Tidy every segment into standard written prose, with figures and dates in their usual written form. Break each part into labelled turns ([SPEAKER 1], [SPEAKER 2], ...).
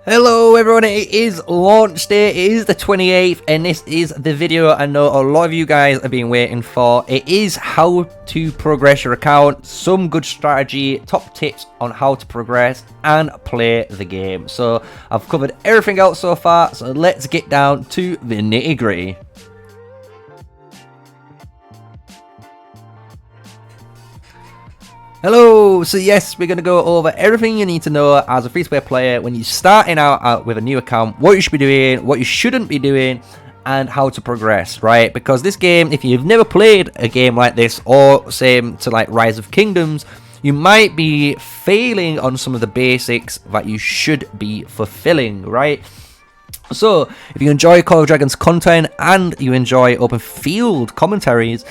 [SPEAKER 1] Hello everyone, it is launch day, it is the 28th, and this is the video I know a lot of you guys have been waiting for. It is how to progress your account, some good strategy, top tips on how to progress and play the game. So I've covered everything else so far, so let's get down to the nitty gritty. Hello, so yes, we're going to go over everything you need to know as a free-to-play player when you're starting out with a new account, what you should be doing, what you shouldn't be doing, and how to progress, right? Because this game, if you've never played a game like this, or same to like Rise of Kingdoms, you might be failing on some of the basics that you should be fulfilling, right? So, if you enjoy Call of Dragons content and you enjoy open field commentaries,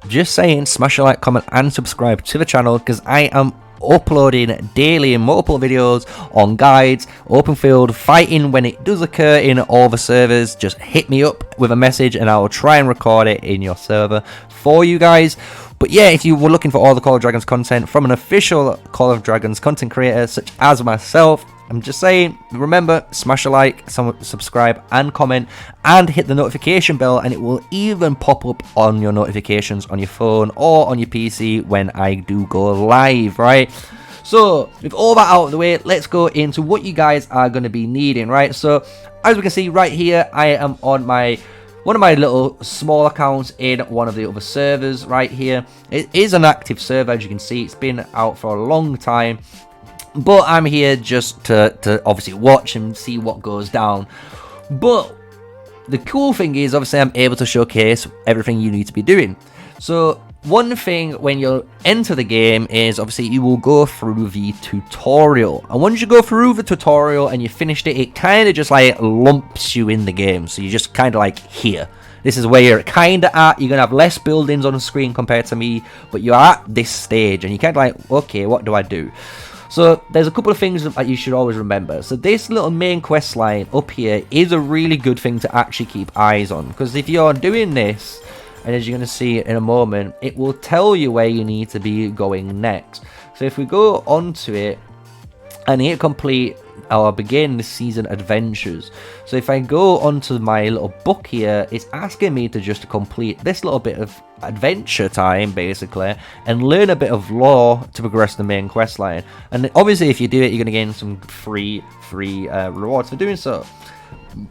[SPEAKER 1] just saying, smash a like, comment and subscribe to the channel because I am uploading daily multiple videos on guides, open field, fighting when it does occur in all the servers. Just hit me up with a message and I will try and record it in your server for you guys. But yeah, if you were looking for all the Call of Dragons content from an official Call of Dragons content creator such as myself, I'm just saying, remember, smash a like, subscribe and comment and hit the notification bell, and it will even pop up on your notifications on your phone or on your PC when I do go live, right? So with all that out of the way, let's go into what you guys are going to be needing, right? So as we can see right here, I am on one of my little small accounts in one of the other servers right here. It is an active server, as you can see. It's been out for a long time, but I'm here just to obviously watch and see what goes down. But the cool thing is, obviously, I'm able to showcase everything you need to be doing. So one thing when you enter the game is, obviously, you will go through the tutorial. And once you go through the tutorial and you finished it, it kind of just like lumps you in the game. So you're just kind of like here. This is where you're kind of at. You're going to have less buildings on the screen compared to me, but you're at this stage and you're kind of like, okay, what do I do? So there's a couple of things that you should always remember. So this little main quest line up here is a really good thing to actually keep eyes on, because if you're doing this, and as you're going to see in a moment, it will tell you where you need to be going next. So if we go onto it and hit complete or begin the season adventures. So if I go onto my little book here, it's asking me to just complete this little bit of adventure time basically and learn a bit of lore to progress the main quest line. And obviously if you do it, you're going to gain some free rewards for doing so.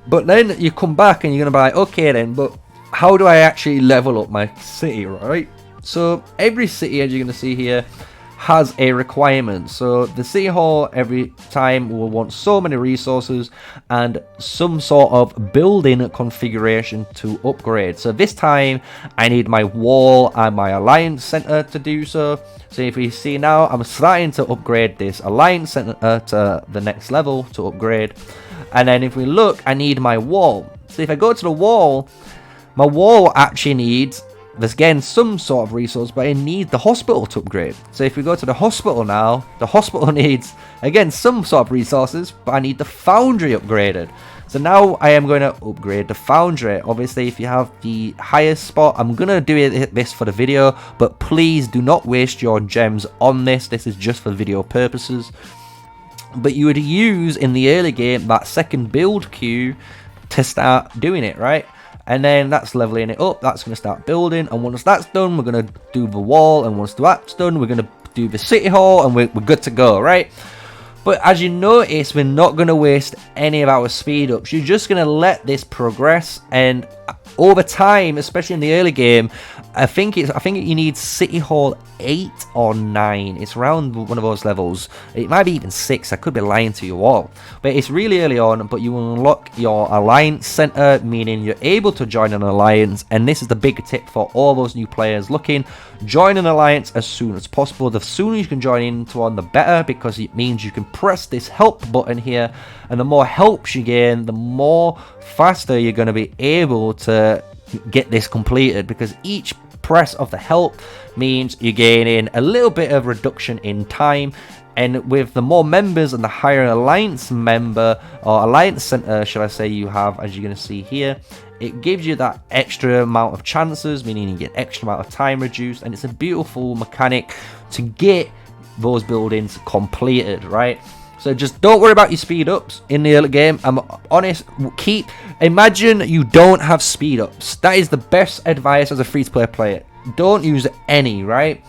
[SPEAKER 1] But then you come back and you're going to be like, okay then, but how do I actually level up my city, right? So every city, as you're going to see here, has a requirement. So the Cityhall every time will want so many resources and some sort of building configuration to upgrade. So this time I need my wall and my alliance center to do so. So if you see now, I'm starting to upgrade this alliance center to the next level to upgrade. And then if we look, I need my wall. So if I go to the wall, my wall actually needs, there's again some sort of resource, but I need the hospital to upgrade. So if we go to the hospital now, the hospital needs again some sort of resources, but I need the foundry upgraded. So now I am going to upgrade the foundry. Obviously if you have the highest spot, I'm going to do this for the video, but please do not waste your gems on this. This is just for video purposes. But you would use in the early game that second build queue to start doing it, right? And then that's leveling it up. That's going to start building. And once that's done, we're going to do the wall. And once that's done, we're going to do the city hall. And we're good to go, right? But as you notice, we're not going to waste any of our speed ups. You're just going to let this progress. And over time, especially in the early game, I think you need City Hall 8 or 9. It's around one of those levels. It might be even 6. I could be lying to you all. But it's really early on, but you will unlock your alliance center, meaning you're able to join an alliance. And this is the big tip for all those new players looking. Join an alliance as soon as possible. The sooner you can join into one, the better, because it means you can press this help button here. And the more helps you gain, the more faster you're going to be able to get this completed, because each press of the help means you're gaining a little bit of reduction in time. And with the more members and the higher alliance member or alliance center, should I say, you have, as you're going to see here, it gives you that extra amount of chances, meaning you get extra amount of time reduced. And it's a beautiful mechanic to get those buildings completed, right? So just don't worry about your speed ups in the early game. I'm honest, imagine you don't have speed ups. That is the best advice as a free-to-play player. Don't use any, right?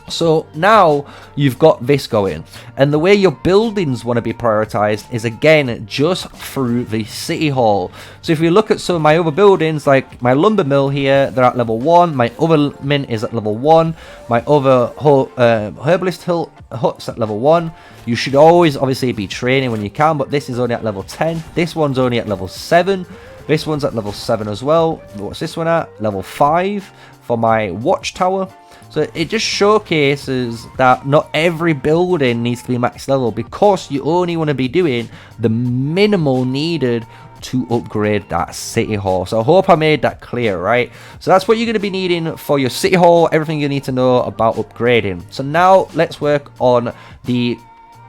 [SPEAKER 1] So now you've got this going, and the way your buildings want to be prioritized is again just through the City Hall. So if you look at some of my other buildings, like my lumber mill here, they're at level 1, my other mint is at level 1, my other herbalist hut's at level 1. You should always obviously be training when you can, but this is only at level 10. This one's only at level 7. This one's at level 7 as well. What's this one at? Level 5 for my watchtower. So it just showcases that not every building needs to be max level, because you only want to be doing the minimal needed to upgrade that City Hall. So I hope I made that clear, right? So that's what you're going to be needing for your City Hall, everything you need to know about upgrading. So now let's work on the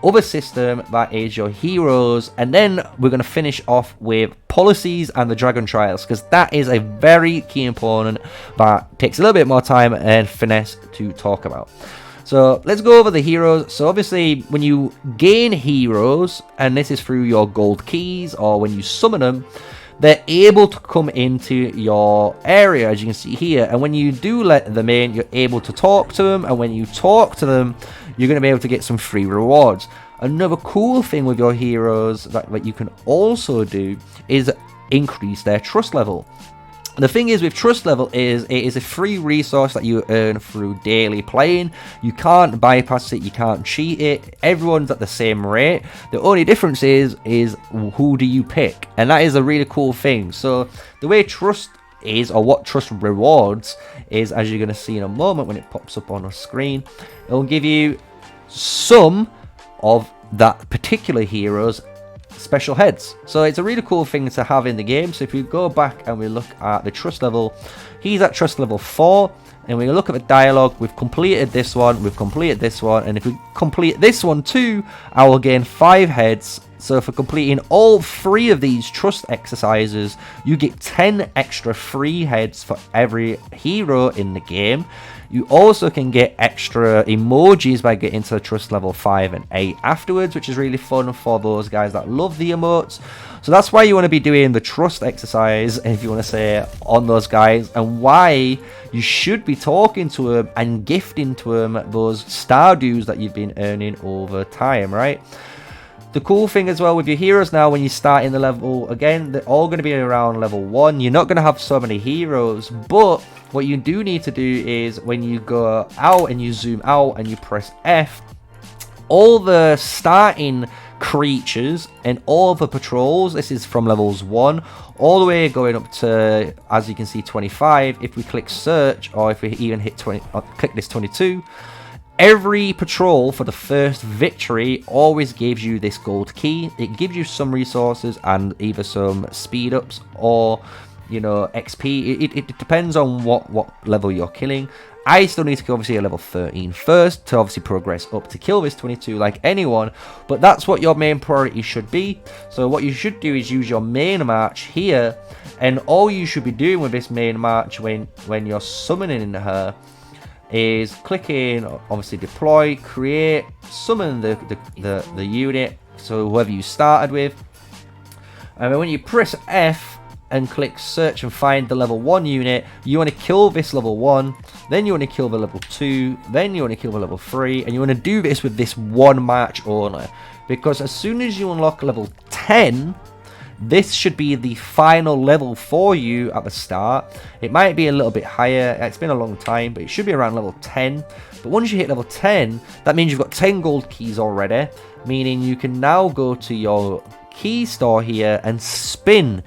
[SPEAKER 1] other system, that is your heroes, and then we're going to finish off with policies and the Dragontrials, because that is a very key component that takes a little bit more time and finesse to talk about. So let's go over the heroes. So obviously when you gain heroes, and this is through your gold keys or when you summon them, they're able to come into your area, as you can see here, and when you do let them in, you're able to talk to them, and when you talk to them, you're going to be able to get some free rewards. Another cool thing with your heroes that you can also do is increase their trust level. The thing is with trust level is it is a free resource that you earn through daily playing. You can't bypass it, you can't cheat it. Everyone's at the same rate. The only difference is who do you pick, and that is a really cool thing. So the way trust is, or what trust rewards is, as you're going to see in a moment when it pops up on the screen, it'll give you some of that particular hero's special heads. So it's a really cool thing to have in the game. So if you go back and we look at the trust level, he's at trust level 4, and we look at the dialogue, we've completed this one, we've completed this one, and if we complete this one too, I will gain 5 heads. So for completing all 3 of these trust exercises, you get 10 extra free heads for every hero in the game. You also can get extra emojis by getting to trust level 5 and 8 afterwards, which is really fun for those guys that love the emotes. So that's why you want to be doing the trust exercise, if you want to say, on those guys, and why you should be talking to them and gifting to them those Stardews that you've been earning over time, right? The cool thing as well with your heroes now, when you start in the level, again, they're all going to be around level 1. You're not going to have so many heroes, but what you do need to do is when you go out and you zoom out and you press F, all the starting creatures and all the patrols, this is from levels 1 all the way going up to, as you can see, 25. If we click search, or if we even hit 20, or click this 22, every patrol for the first victory always gives you this gold key. It gives you some resources and either some speed ups or, you know, XP. It depends on what level you're killing. I still need to kill obviously a level 13 first to obviously progress up to kill this 22 like anyone, but that's what your main priority should be. So what you should do is use your main march here, and all you should be doing with this main march when you're summoning her is clicking obviously deploy, create, summon the unit, so whoever you started with, and then when you press F and click search and find the level 1 unit, you want to kill this level 1, then you want to kill the level 2, then you want to kill the level 3, and you want to do this with this one march only, because as soon as you unlock level 10, this should be the final level for you at the start. It might be a little bit higher, it's been a long time, but it should be around level 10. But once you hit level 10, that means you've got 10 gold keys already, meaning you can now go to your key store here and spin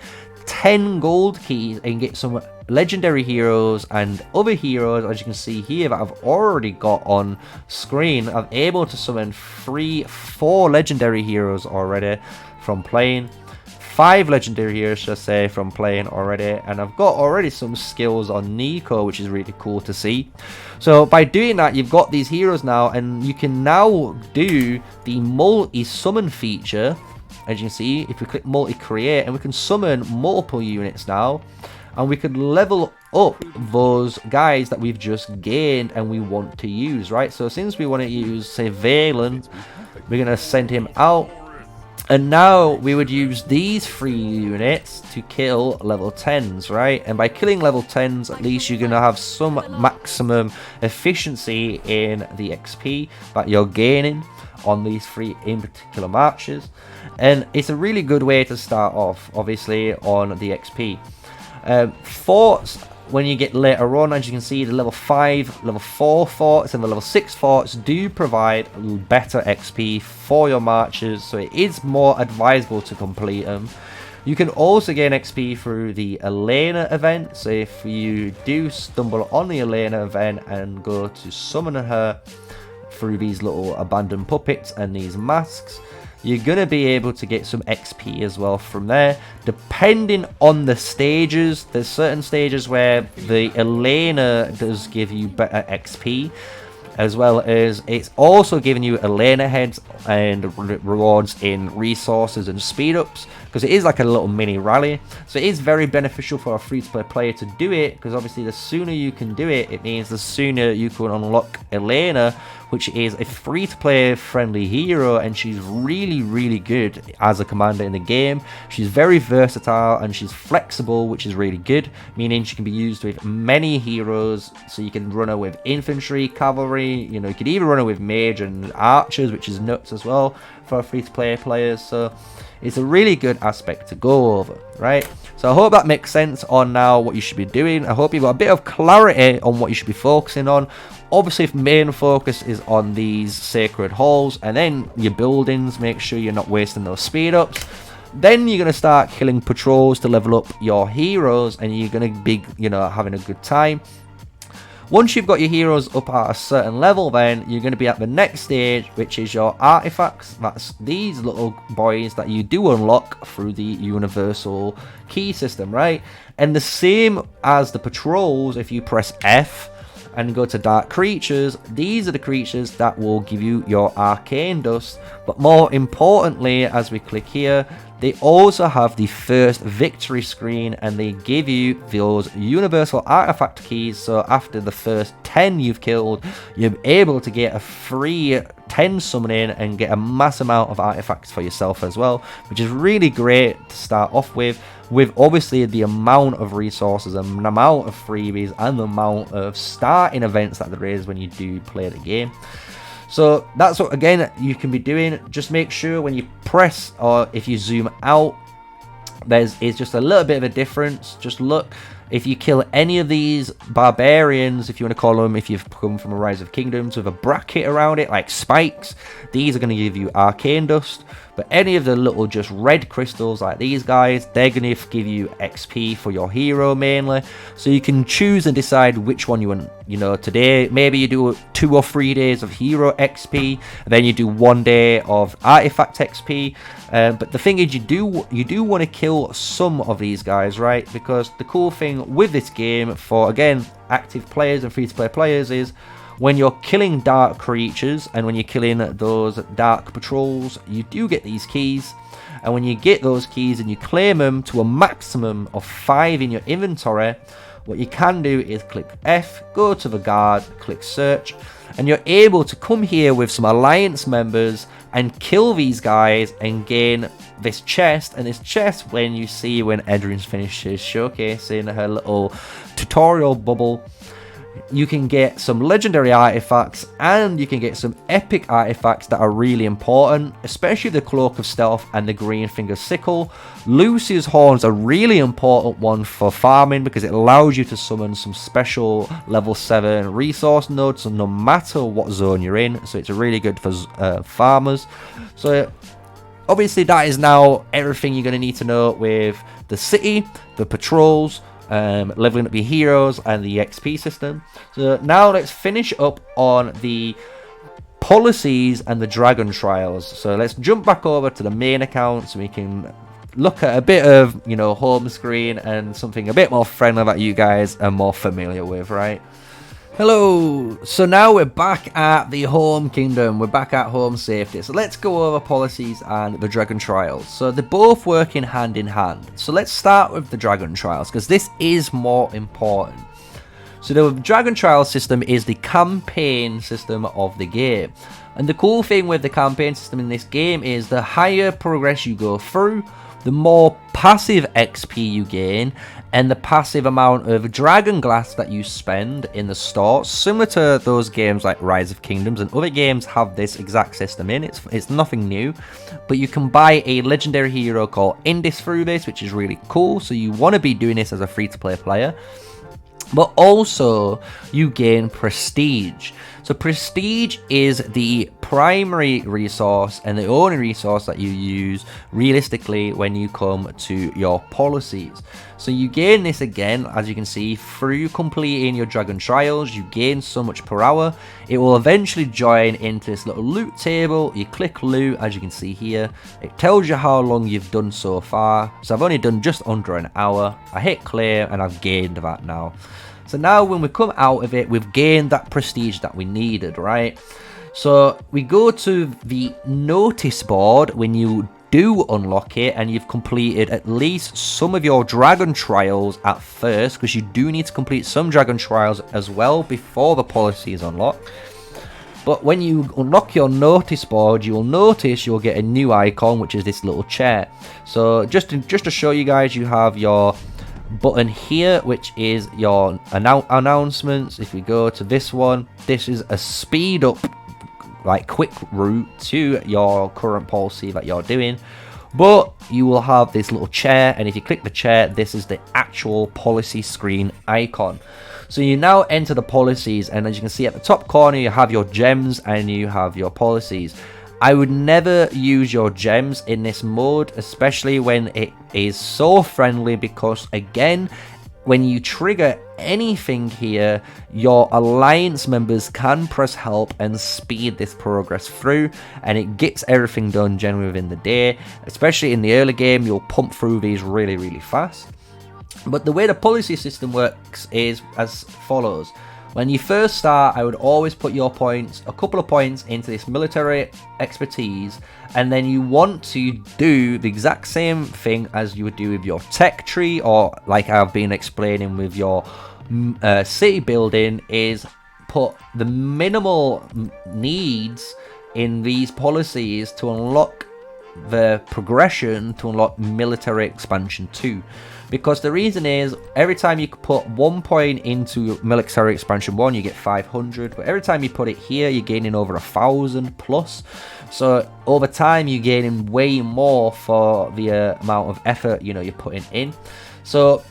[SPEAKER 1] 10 gold keys and get some legendary heroes and other heroes, as you can see here, that I've already got on screen. I'm able to summon 4 legendary heroes already from playing, 5 legendary heroes, should I say, from playing already, and I've got already some skills on Nico, which is really cool to see. So by doing that, you've got these heroes now, and you can now do the multi-summon feature. As you can see, if we click multi-create, and we can summon multiple units now, and we could level up those guys that we've just gained and we want to use, right? So since we want to use, say, Valen, we're going to send him out, And now we would use these 3 units to kill level 10s, right? And by killing level 10s, at least you're going to have some maximum efficiency in the XP that you're gaining on these 3 in particular marches. And it's a really good way to start off, obviously, on the XP. Forts, when you get later on, as you can see, the level 5, level 4 forts and the level 6 forts do provide better XP for your marches, so it is more advisable to complete them. You can also gain XP through the Elena event, so if you do stumble on the Elena event and go to summon her through these little abandoned puppets and these masks, you're going to be able to get some XP as well from there. Depending on the stages, there's certain stages where the Elena does give you better XP, as well as it's also giving you Elena heads and rewards in resources and speed ups, because it is like a little mini rally. So it is very beneficial for a free-to-play player to do it, because obviously the sooner you can do it, it means the sooner you can unlock Elena, which is a free-to-play friendly hero, and she's really good as a commander in the game. She's very versatile and she's flexible, which is really good, meaning she can be used with many heroes. So you can run her with infantry, cavalry, you know, you could even run her with mage and archers, which is nuts as well for free-to-play players. So it's a really good aspect to go over, right? So I hope that makes sense on now what you should be doing. I hope you've got a bit of clarity on what you should be focusing on. Obviously, if main focus is on these sacred halls and then your buildings, make sure you're not wasting those speed ups. Then you're going to start killing patrols to level up your heroes, and you're going to be, you know, having a good time. Once you've got your heroes up at a certain level, then you're going to be at the next stage, which is your artifacts. That's these little boys that you do unlock through the universal key system, right? And the same as the patrols, if you press F and go to dark creatures, these are the creatures that will give you your arcane dust. But more importantly, as we click here, they also have the first victory screen, and they give you those universal artifact keys. So after the first 10 you've killed, you're able to get a free 10 summoning and get a mass amount of artifacts for yourself as well, which is really great to start off with obviously the amount of resources and the amount of freebies and the amount of starting events that there is when you do play the game. So that's what, again, you can be doing. Just make sure when you press, or if you zoom out, it's just a little bit of a difference. Just look, if you kill any of these barbarians, if you want to call them, if you've come from a Rise of Kingdoms with a bracket around it, like spikes, these are going to give you arcane dust. But any of the little just red crystals like these guys, they're going to give you XP for your hero mainly. So you can choose and decide which one you want. You know, today maybe you do 2 or 3 days of hero XP, and then you do 1 day of artifact XP. But the thing is, you do want to kill some of these guys, right? Because the cool thing with this game for, again, active players and free-to-play players is, when you're killing dark creatures and when you're killing those dark patrols, you do get these keys. And when you get those keys and you claim them to a maximum of 5 in your inventory, what you can do is click F, go to the guard, click search, and you're able to come here with some alliance members and kill these guys and gain this chest. And this chest, when you see when Edrin's finishes showcasing her little tutorial bubble, you can get some legendary artifacts, and you can get some epic artifacts that are really important, especially the Cloak of Stealth and the Green Finger Sickle. Lucy's Horns are a really important one for farming, because it allows you to summon some special level 7 resource nodes no matter what zone you're in. So it's really good for farmers. So obviously that is now everything you're going to need to know with the city, the patrols, leveling up your heroes, and the XP system. So now let's finish up on the policies and the Dragontrials. So let's jump back over to the main account so we can look at a bit of, you know, home screen and something a bit more friendly that you guys are more familiar with, right? Hello, so now we're back at the home kingdom, we're back at home safety. So let's go over policies and the Dragontrials. So they're both working hand in hand. So let's start with the Dragontrials, because this is more important. So the Dragon Trial system is the campaign system of the game. And the cool thing with the campaign system in this game is the higher progress you go through, the more passive XP you gain, and the passive amount of dragon glass that you spend in the store, similar to those games like Rise of Kingdoms, and other games have this exact system in. It's nothing new, but you can buy a legendary hero called Indis through this, which is really cool. So you want to be doing this as a free-to-play player. But also, you gain prestige. So prestige is the primary resource and the only resource that you use realistically when you come to your policies. So you gain this again, as you can see, through completing your Dragon Trials. You gain so much per hour. It will eventually join into this little loot table. You click loot, as you can see here. It tells you how long you've done so far. So I've only done just under an hour. I hit clear and I've gained that now. So now when we come out of it, we've gained that prestige that we needed, right? So we go to the notice board when you do unlock it and you've completed at least some of your Dragon Trials at first, because you do need to complete some Dragon Trials as well before the policy is unlocked. But when you unlock your notice board, you'll notice you'll get a new icon, which is this little chair. So just to show you guys, you have your button here, which is your announcements. If we go to this one, this is a speed up, like quick route to your current policy that you're doing. But you will have this little chair, and if you click the chair, this is the actual policy screen icon. So you now enter the policies, and as you can see at the top corner, you have your gems and you have your policies. I would never use your gems in this mode, especially when it is so friendly, because again, when you trigger anything here, your alliance members can press help and speed this progress through, and it gets everything done generally within the day. Especially in the early game, you'll pump through these really fast. But the way the policy system works is as follows. When you first start, I would always put your points, a couple of points, into this military expertise, and then you want to do the exact same thing as you would do with your tech tree, or like I've been explaining with your city building, is put the minimal needs in these policies to unlock the progression to unlock military expansion 2. Because the reason is, every time you put 1 point into military expansion 1, you get 500. But every time you put it here, you're gaining over 1,000 plus. So over time, you're gaining way more for the amount of effort you're putting in. So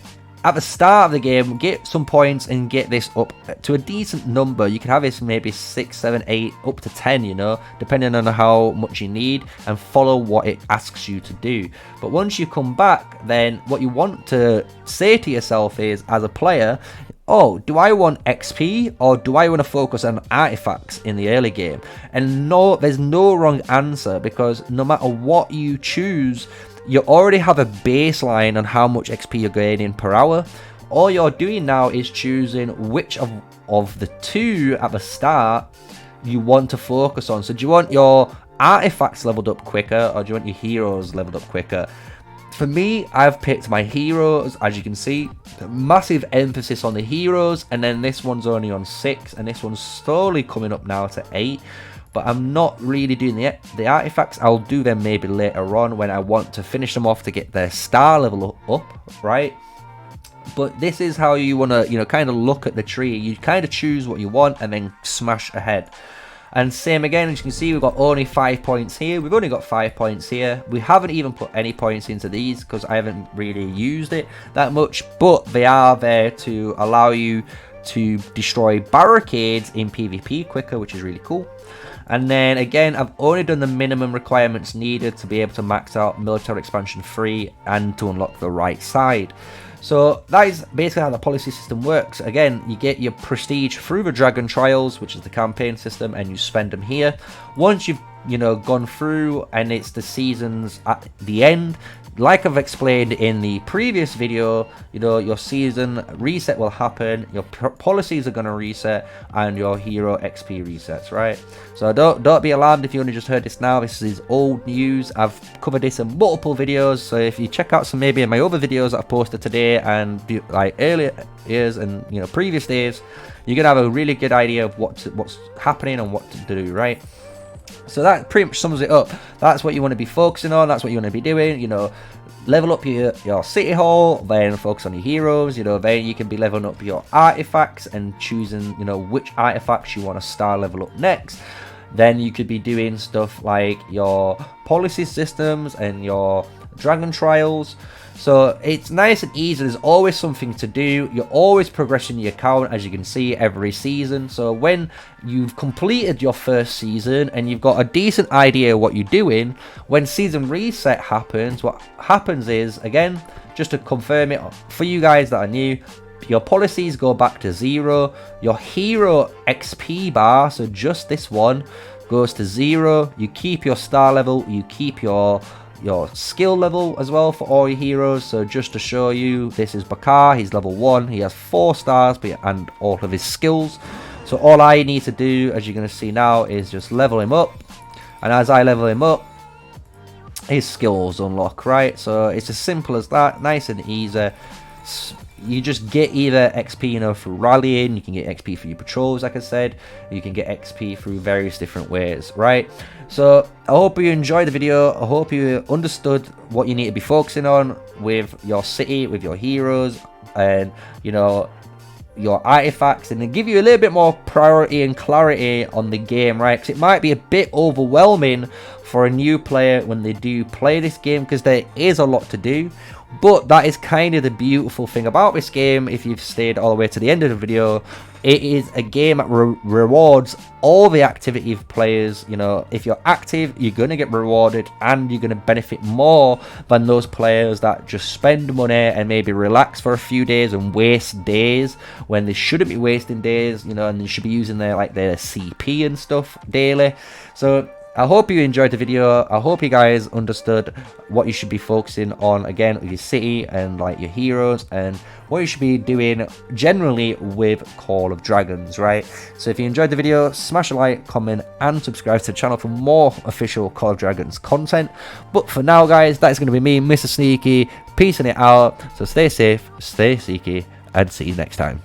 [SPEAKER 1] at the start of the game, get some points and get this up to a decent number. You can have this maybe 6, 7, 8, up to 10, depending on how much you need, and follow what it asks you to do. But once you come back, then what you want to say to yourself is, as a player, oh, do I want XP or do I want to focus on artifacts in the early game? And no, there's no wrong answer, because no matter what you choose, you already have a baseline on how much XP you're gaining per hour. All you're doing now is choosing which of the two at the start you want to focus on. So do you want your artifacts leveled up quicker, or do you want your heroes leveled up quicker? For me, I've picked my heroes. As you can see, massive emphasis on the heroes, and then this one's only on 6, and this one's slowly coming up now to 8. But I'm not really doing the artifacts. I'll do them maybe later on when I want to finish them off to get their star level up, right? But this is how you want to, kind of look at the tree. You kind of choose what you want and then smash ahead. And same again, as you can see, we've got only 5 points here. We've only got 5 points here. We haven't even put any points into these because I haven't really used it that much. But they are there to allow you to destroy barricades in PvP quicker, which is really cool. And then again, I've only done the minimum requirements needed to be able to max out military expansion 3 and to unlock the right side. So that is basically how the policy system works. Again, you get your prestige through the Dragon Trials, which is the campaign system, and you spend them here. Once you've gone through and it's the seasons at the end, like I've explained in the previous video, you know, your season reset will happen, your policies are going to reset, and your hero XP resets, right? So don't be alarmed if you only just heard this now. This is old news. I've covered this in multiple videos, so if you check out some maybe in my other videos that I've posted today and like earlier years and, you know, previous days, you're gonna have a really good idea of what's happening and what to do, right? So that pretty much sums it up. That's what you want to be focusing on. That's what you want to be doing. You know, level up your city hall, then focus on your heroes. You know, then you can be leveling up your artifacts and choosing, you know, which artifacts you want to star level up next. Then you could be doing stuff like your policy systems and your Dragontrials. So it's nice and easy. There's always something to do. You're always progressing your account, as you can see, every season. So when you've completed your first season and you've got a decent idea of what you're doing, when season reset happens, what happens is, again, just to confirm it for you guys that are new, your policies go back to 0. Your hero XP bar, so just this one, goes to 0. You keep your star level. You keep your skill level as well for all your heroes. So just to show you, this is Bakar, he's level 1, he has 4 stars and all of his skills. So all I need to do, as you're going to see now, is just level him up, and as I level him up, his skills unlock, right? So it's as simple as that, nice and easy. You just get either XP, you know, through rallying, you can get XP for your patrols, like I said, you can get XP through various different ways, right? So I hope you enjoyed the video. I hope you understood what you need to be focusing on with your city, with your heroes, and, you know, your artifacts, and to give you a little bit more priority and clarity on the game, right? Because it might be a bit overwhelming for a new player when they do play this game, because there is a lot to do. But that is kind of the beautiful thing about this game. If you've stayed all the way to the end of the video, it is a game that rewards all the activity of players. You know, if you're active, you're going to get rewarded, and you're going to benefit more than those players that just spend money and maybe relax for a few days and waste days when they shouldn't be wasting days, you know, and they should be using their CP and stuff daily. So I hope you enjoyed the video. I hope you guys understood what you should be focusing on, again, with your city and like your heroes, and what you should be doing generally with Call of Dragons, right? So if you enjoyed the video, smash a like, comment, and subscribe to the channel for more official Call of Dragons content. But for now, guys, that's going to be me, MrSneakyy, peacing it out. So stay safe, stay sneaky, and see you next time.